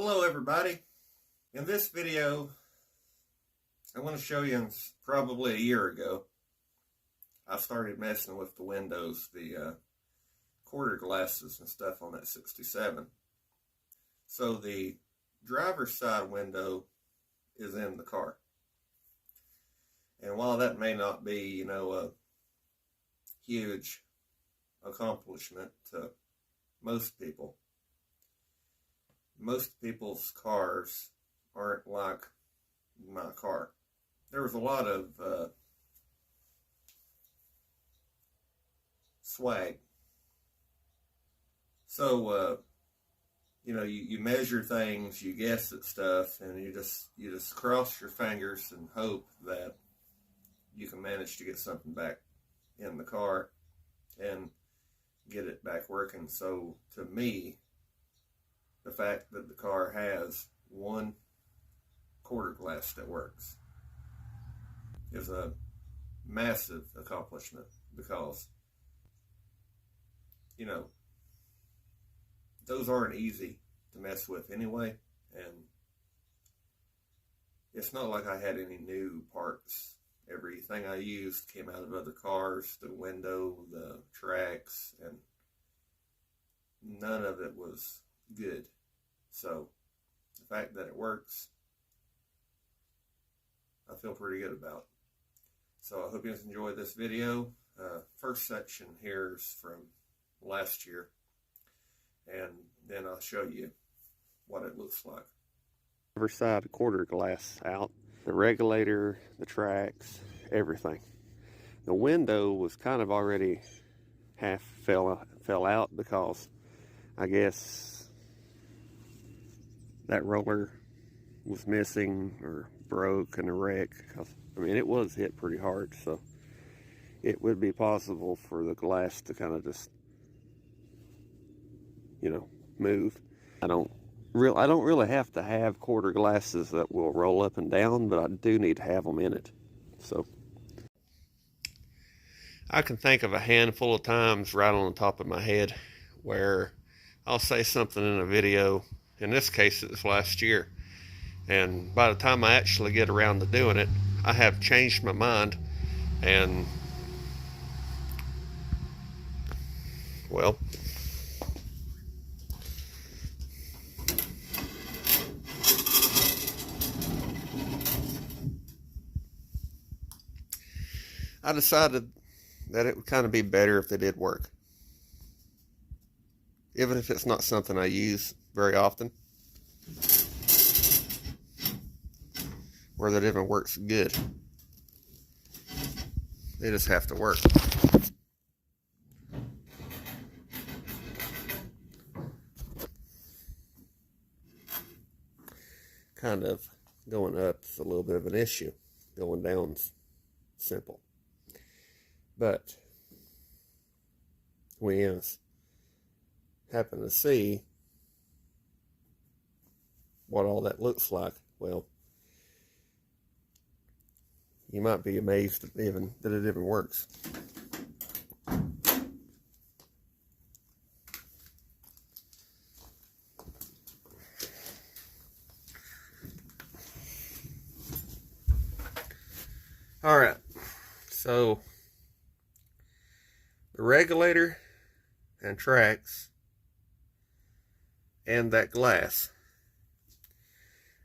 Hello everybody. In this video I want to show you probably a year ago I started messing with the windows, the quarter glasses and stuff on that 67. So the driver's side window is in the car. And while that may not be, a huge accomplishment to most people, most people's cars aren't like my car. There was a lot of swag. So, you measure things, you guess at stuff, and you just cross your fingers and hope that you can manage to get something back in the car and get it back working. So to me, the fact that the car has one quarter glass that works is a massive accomplishment, because those aren't easy to mess with anyway, and it's not like I had any new parts. Everything I used came out of other cars, the window, the tracks, and none of it was good. So the fact that it works, I feel pretty good about. So I hope you guys enjoy this video. First section here is from last year, and then I'll show you what it looks like. Driver's side quarter glass out, the regulator, the tracks, everything. The window was kind of already half fell out because I guess that roller was missing or broke in a wreck. It was hit pretty hard, so it would be possible for the glass to kind of just move. I don't really have to have quarter glasses that will roll up and down, but I do need to have them in it. So I can think of a handful of times right on the top of my head where I'll say something in a video. In this case, it was last year, and by the time I actually get around to doing it, I have changed my mind, and well, I decided that it would kind of be better if they did work. Even if it's not something I use very often, or that even works good. They just have to work. Kind of going up is a little bit of an issue. Going down's simple. But we happen to see what all that looks like. Well, you might be amazed that it even works. All right, so the regulator and tracks and that glass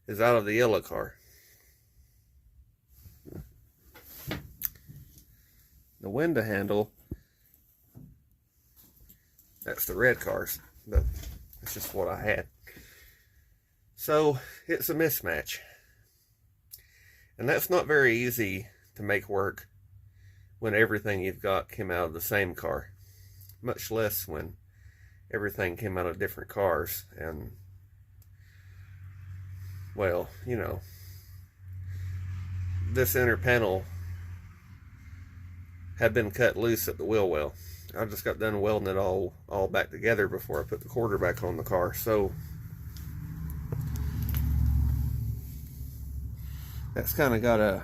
is out of the yellow car. The window handle, that's the red cars, but that's just what I had. So it's a mismatch, and that's not very easy to make work when everything you've got came out of the same car, much less when everything came out of different cars. And well, this inner panel had been cut loose at the wheel well. I just got done welding it all back together before I put the quarter back on the car. So that's kind of got a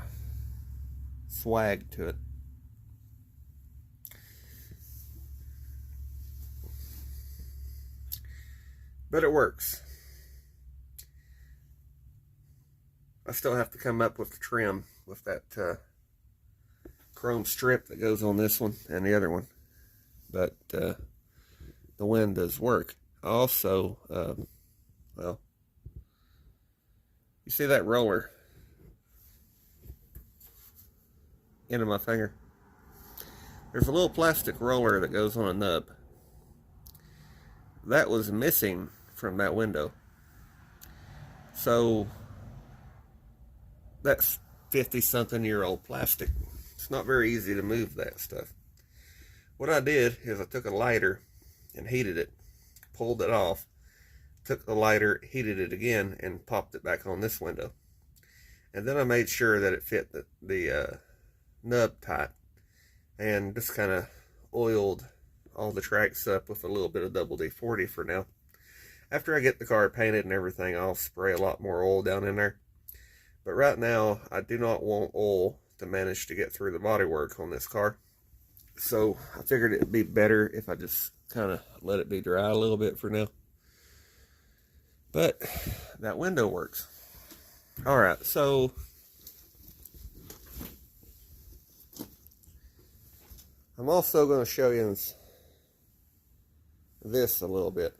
swag to it. But it works. I still have to come up with the trim with that chrome strip that goes on this one and the other one. But the wind does work. Also, well, you see that roller into my finger? There's a little plastic roller that goes on a nub. That was missing from that window. So that's 50-something-year-old plastic. It's not very easy to move that stuff. What I did is I took a lighter and heated it, pulled it off, took the lighter, heated it again, and popped it back on this window. And then I made sure that it fit the nub tight, and just kind of oiled all the tracks up with a little bit of double D40 for now. After I get the car painted and everything, I'll spray a lot more oil down in there. But right now, I do not want oil to manage to get through the bodywork on this car. So I figured it'd be better if I just kind of let it be dry a little bit for now. But that window works. Alright, so I'm also going to show you this a little bit.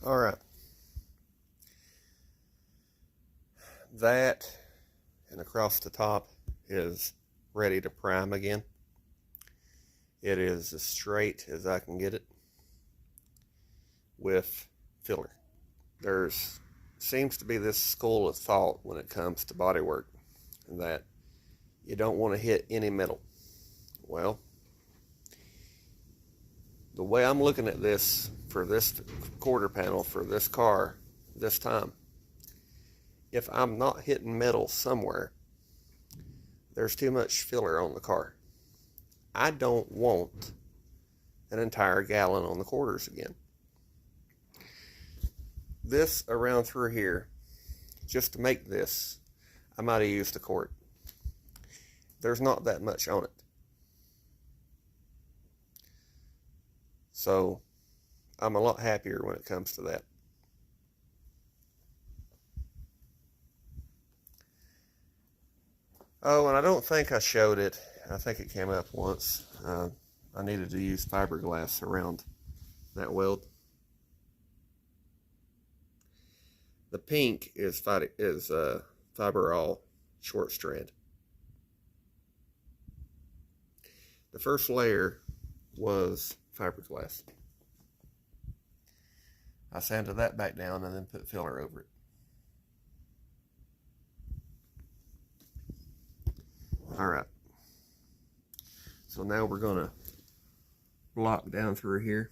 Alright. That and across the top is ready to prime again. It is as straight as I can get it with filler. There's seems to be this school of thought when it comes to bodywork that you don't want to hit any metal. Well, the way I'm looking at this for this quarter panel for this car this time, if I'm not hitting metal somewhere, there's too much filler on the car. I don't want an entire gallon on the quarters again. This around through here, just to make this, I might have used a quart. There's not that much on it. So I'm a lot happier when it comes to that. Oh, and I don't think I showed it. I think it came up once. I needed to use fiberglass around that weld. The pink is Fiberall short strand. The first layer was fiberglass. I sanded that back down and then put filler over it. Alright. So now we're going to block down through here.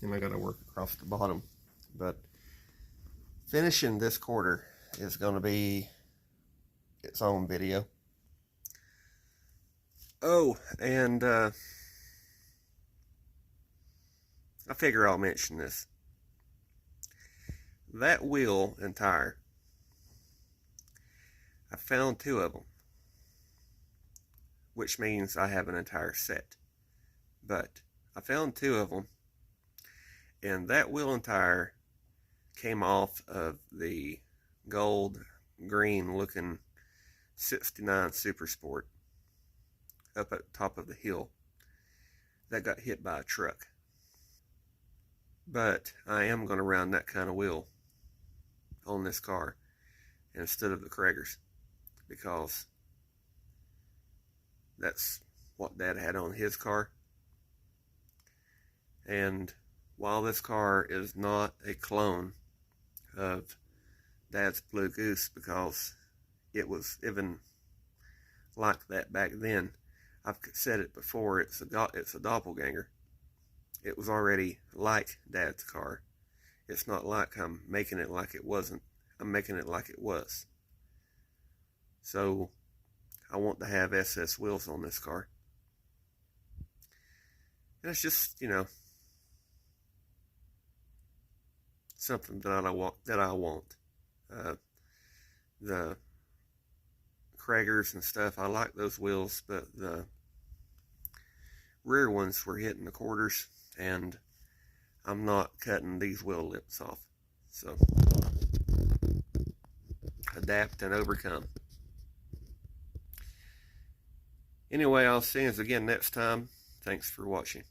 And I got to work across the bottom. But finishing this quarter is going to be its own video. Oh, and I figure I'll mention this. That wheel and tire, I found 2 of them, which means I have an entire set. But I found 2 of them, and that wheel and tire came off of the gold green looking 69 Super Sport up at the top of the hill that got hit by a truck. But I am going to run that kind of wheel on this car instead of the Kragers, because that's what Dad had on his car. And while this car is not a clone of Dad's Blue Goose, because it was even like that back then, I've said it before, it's a doppelganger. It was already like Dad's car. It's not like I'm making it like it wasn't. I'm making it like it was. So I want to have SS wheels on this car. And it's just, you know, something that I want. The Kragers and stuff, I like those wheels, but the rear ones were hitting the quarters, and I'm not cutting these wheel lips off. So, adapt and overcome. Anyway, I'll see you again next time. Thanks for watching.